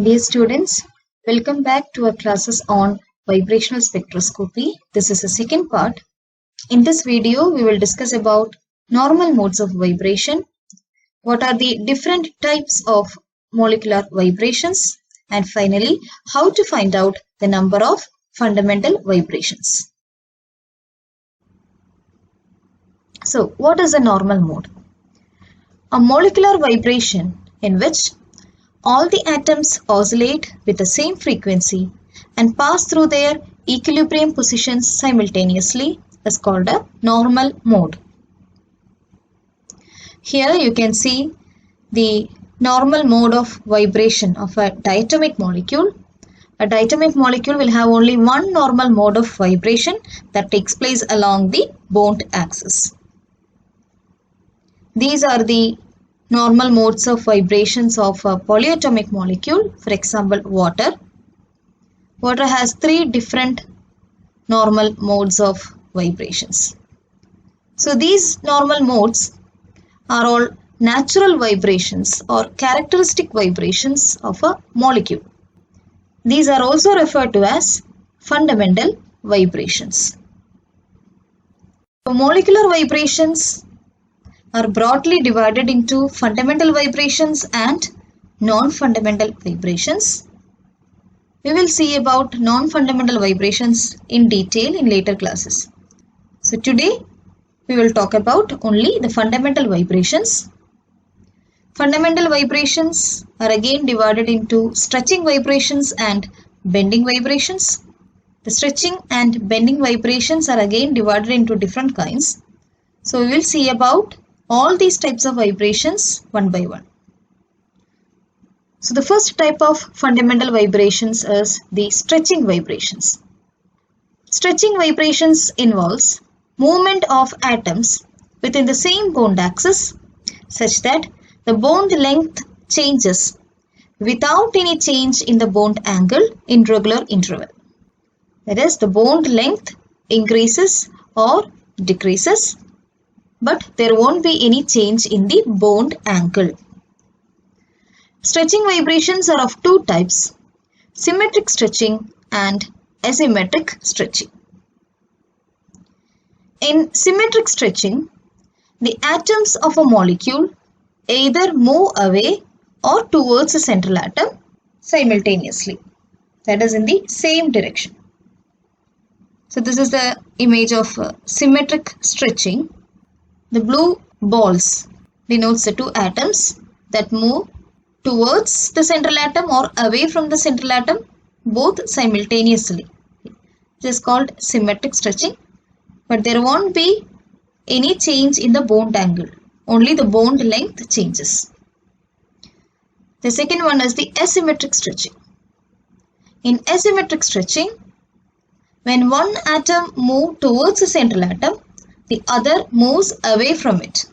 Dear students, welcome back to our classes on vibrational spectroscopy. This is the second part. In this video, we will discuss about normal modes of vibration, what are the different types of molecular vibrations, and finally, how to find out the number of fundamental vibrations. So, what is a normal mode? A molecular vibration in which all the atoms oscillate with the same frequency and pass through their equilibrium positions simultaneously is called a normal mode. Here you can see the normal mode of vibration of a diatomic molecule. A diatomic molecule will have only one normal mode of vibration that takes place along the bond axis. These are the normal modes of vibrations of a polyatomic molecule, for example, water. Water has three different normal modes of vibrations. So these normal modes are all natural vibrations or characteristic vibrations of a molecule. These are also referred to as fundamental vibrations. So molecular vibrations are broadly divided into fundamental vibrations and non-fundamental vibrations. We will see about non-fundamental vibrations in detail in later classes. So today we will talk about only the fundamental vibrations. Fundamental vibrations are again divided into stretching vibrations and bending vibrations. The stretching and bending vibrations are again divided into different kinds. So we will see about all these types of vibrations one by one. So the first type of fundamental vibrations is the stretching vibrations. Stretching vibrations involves movement of atoms within the same bond axis such that the bond length changes without any change in the bond angle in regular interval. That is, the bond length increases or decreases, but there won't be any change in the bond angle. Stretching vibrations are of two types, symmetric stretching and asymmetric stretching. In symmetric stretching, the atoms of a molecule either move away or towards the central atom simultaneously, that is in the same direction. So this is the image of symmetric stretching. The blue balls denotes the two atoms that move towards the central atom or away from the central atom both simultaneously. It is called symmetric stretching, but there won't be any change in the bond angle. Only the bond length changes. The second one is the asymmetric stretching. In asymmetric stretching, when one atom moves towards the central atom, the other moves away from it.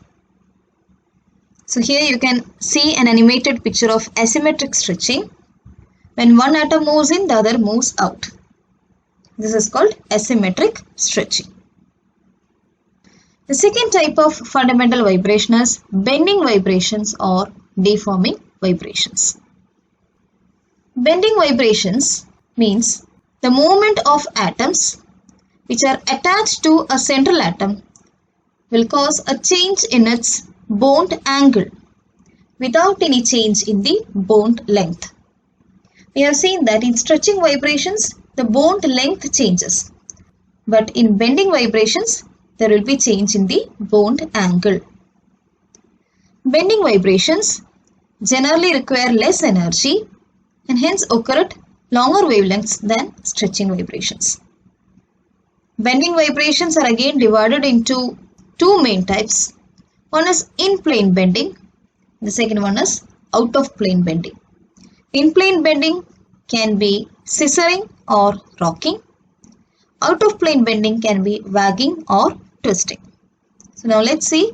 So here you can see an animated picture of asymmetric stretching. When one atom moves in, the other moves out. This is called asymmetric stretching. The second type of fundamental vibration is bending vibrations or deforming vibrations. Bending vibrations means the movement of atoms which are attached to a central atom will cause a change in its bond angle without any change in the bond length. We have seen that in stretching vibrations, the bond length changes, but in bending vibrations, there will be change in the bond angle. Bending vibrations generally require less energy and hence occur at longer wavelengths than stretching vibrations. Bending vibrations are again divided into two main types. One is in-plane bending. The second one is out-of-plane bending. In-plane bending can be scissoring or rocking. Out-of-plane bending can be wagging or twisting. So now let's see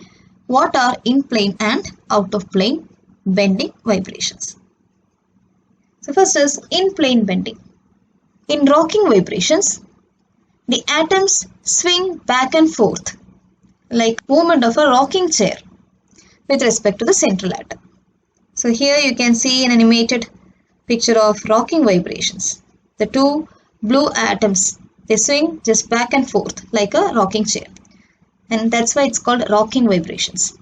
what are in-plane and out-of-plane bending vibrations. So first is in-plane bending. In rocking vibrations, the atoms swing back and forth like movement of a rocking chair with respect to the central atom. So here you can see an animated picture of rocking vibrations. The two blue atoms, they swing just back and forth like a rocking chair. And that's why it's called rocking vibrations.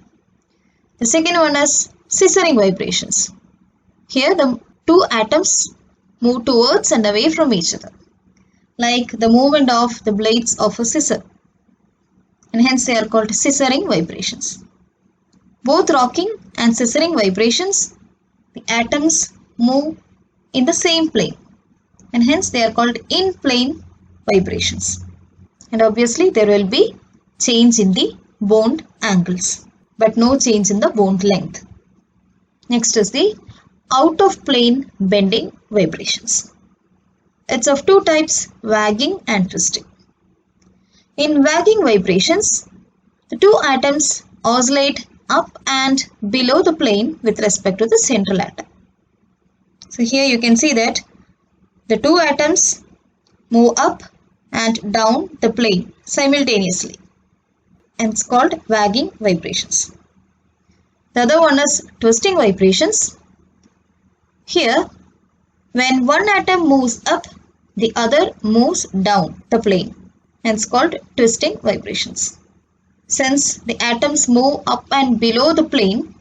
The second one is scissoring vibrations. Here the two atoms move towards and away from each other, like the movement of the blades of a scissor. And hence they are called scissoring vibrations. Both rocking and scissoring vibrations, the atoms move in the same plane, and hence they are called in-plane vibrations. And obviously there will be change in the bond angles, but no change in the bond length. Next is the out-of-plane bending vibrations. It's of two types, wagging and twisting. In wagging vibrations, the two atoms oscillate up and below the plane with respect to the central atom. So here you can see that the two atoms move up and down the plane simultaneously, and it's called wagging vibrations. The other one is twisting vibrations. Here, when one atom moves up, the other moves down the plane, and it's called twisting vibrations. Since the atoms move up and below the plane,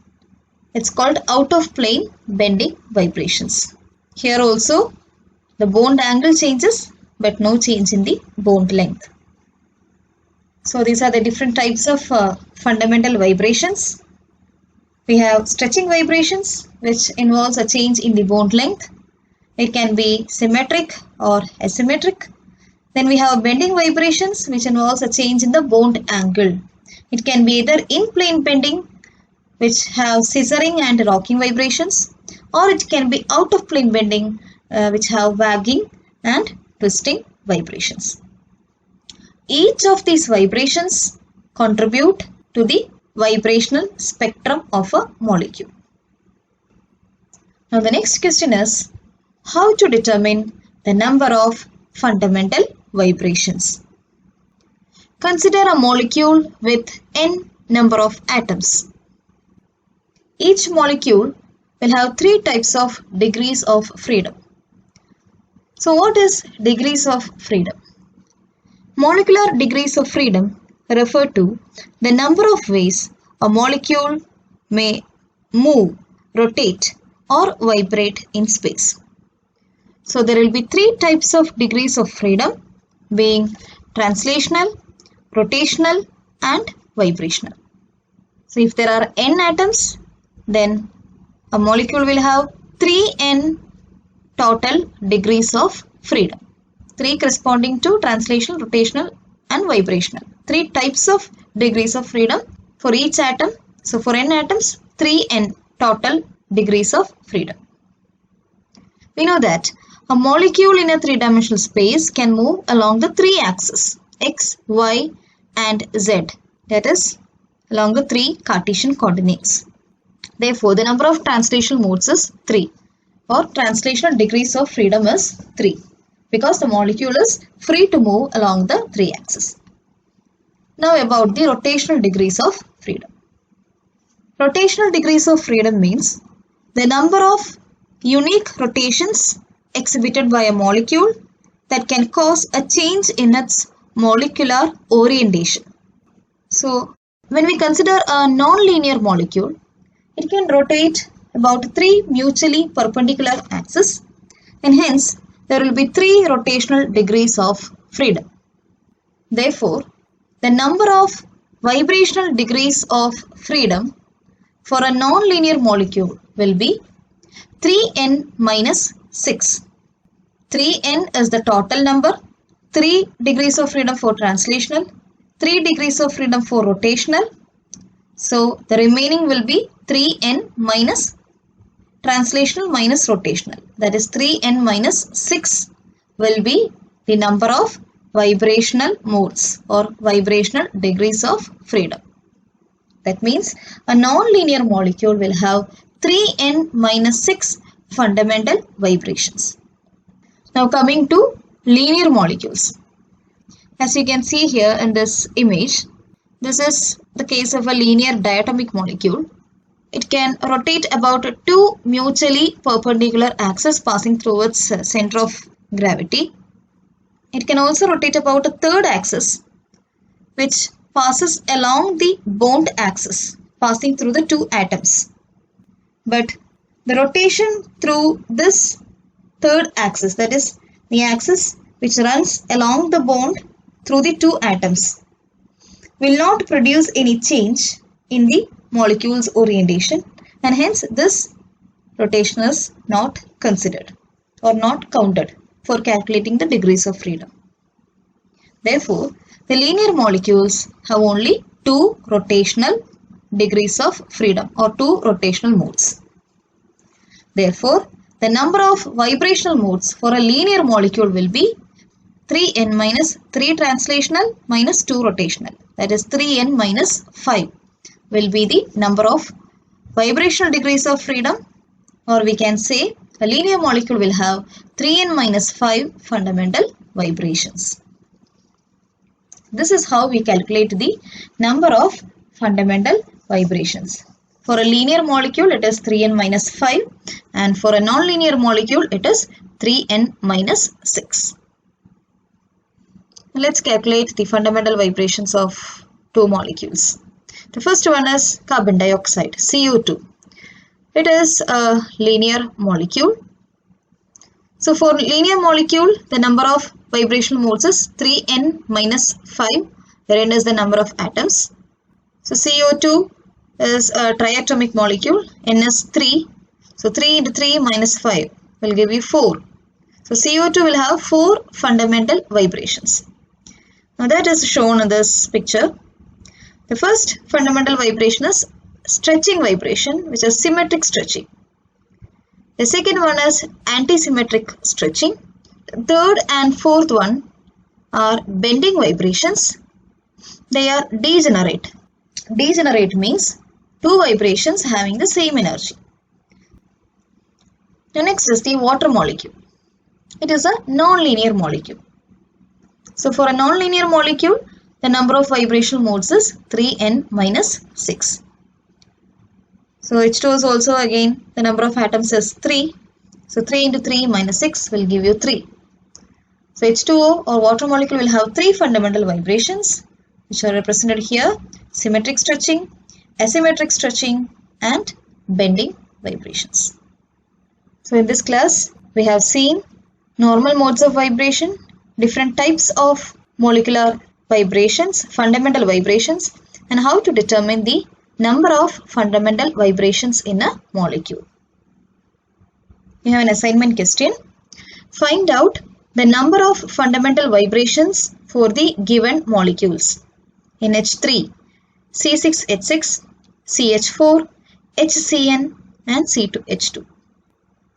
it's called out of plane bending vibrations. Here also the bond angle changes, but no change in the bond length. So these are the different types of fundamental vibrations. We have stretching vibrations, which involves a change in the bond length. It can be symmetric or asymmetric. Then we have bending vibrations, which involves a change in the bond angle. It can be either in-plane bending, which have scissoring and rocking vibrations, or it can be out-of-plane bending, which have wagging and twisting vibrations. Each of these vibrations contribute to the vibrational spectrum of a molecule. Now the next question is, how to determine the number of fundamental vibrations? Consider a molecule with n number of atoms. Each molecule will have three types of degrees of freedom. So what is degrees of freedom? Molecular degrees of freedom refer to the number of ways a molecule may move, rotate, or vibrate in space. So there will be three types of degrees of freedom, being translational, rotational, and vibrational. So if there are n atoms, then a molecule will have 3n total degrees of freedom. 3 corresponding to translational, rotational, and vibrational. 3 types of degrees of freedom for each atom. So for n atoms, 3n total degrees of freedom. We know that a molecule in a three-dimensional space can move along the three axes, x, y, and z, that is along the three Cartesian coordinates. Therefore, the number of translational modes is 3, or translational degrees of freedom is 3, because the molecule is free to move along the three axes. Now about the rotational degrees of freedom. Rotational degrees of freedom means the number of unique rotations exhibited by a molecule that can cause a change in its molecular orientation. So, when we consider a non-linear molecule, it can rotate about 3 mutually perpendicular axes, and hence there will be 3 rotational degrees of freedom. Therefore, the number of vibrational degrees of freedom for a non-linear molecule will be 3n minus 6. 3n is the total number, 3 degrees of freedom for translational, 3 degrees of freedom for rotational. So the remaining will be 3n minus translational minus rotational. That is 3n minus 6 will be the number of vibrational modes or vibrational degrees of freedom. That means a non-linear molecule will have 3n minus 6 fundamental vibrations. Now coming to linear molecules. As you can see here in this image, this is the case of a linear diatomic molecule. it can rotate about two mutually perpendicular axes passing through its center of gravity. It can also rotate about a third axis which passes along the bond axis passing through the two atoms. But the rotation through this third axis, that is the axis which runs along the bond through the two atoms, will not produce any change in the molecule's orientation, and hence this rotation is not considered or not counted for calculating the degrees of freedom. Therefore, the linear molecules have only two rotational degrees of freedom or two rotational modes. Therefore, the number of vibrational modes for a linear molecule will be 3n minus 3 translational minus 2 rotational. That is 3n minus 5 will be the number of vibrational degrees of freedom, or we can say a linear molecule will have 3n minus 5 fundamental vibrations. This is how we calculate the number of fundamental vibrations. For a linear molecule, it is 3n minus 5, and for a non-linear molecule, it is 3n minus 6. Let's calculate the fundamental vibrations of two molecules. The first one is carbon dioxide, CO2. It is a linear molecule. So for linear molecule, the number of vibrational modes is 3n minus 5, where n is the number of atoms. So CO2 is a triatomic molecule, n is 3. So 3 into 3 minus 5 will give you 4. So CO2 will have 4 fundamental vibrations. Now that is shown in this picture. The first fundamental vibration is stretching vibration, which is symmetric stretching. The second one is anti-symmetric stretching. The third and fourth one are bending vibrations. They are degenerate. Degenerate means two vibrations having the same energy. The next is the water molecule. It is a non-linear molecule. So for a non-linear molecule, the number of vibrational modes is 3n minus 6. So H2 is also again the number of atoms is 3. So 3 into 3 minus 6 will give you 3. So H2O or water molecule will have 3 fundamental vibrations, which are represented here: symmetric stretching, asymmetric stretching, and bending vibrations. So in this class, we have seen normal modes of vibration, different types of molecular vibrations, fundamental vibrations, and how to determine the number of fundamental vibrations in a molecule. We have an assignment question. Find out the number of fundamental vibrations for the given molecules: NH3, C6H6, CH4, HCN, and C2H2.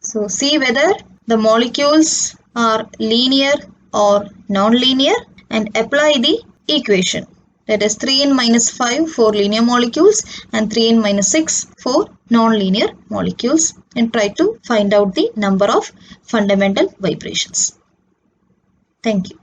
So see whether the molecules are linear or non-linear and apply the equation. That is 3n minus 5 for linear molecules and 3n minus 6 for non-linear molecules, and try to find out the number of fundamental vibrations. Thank you.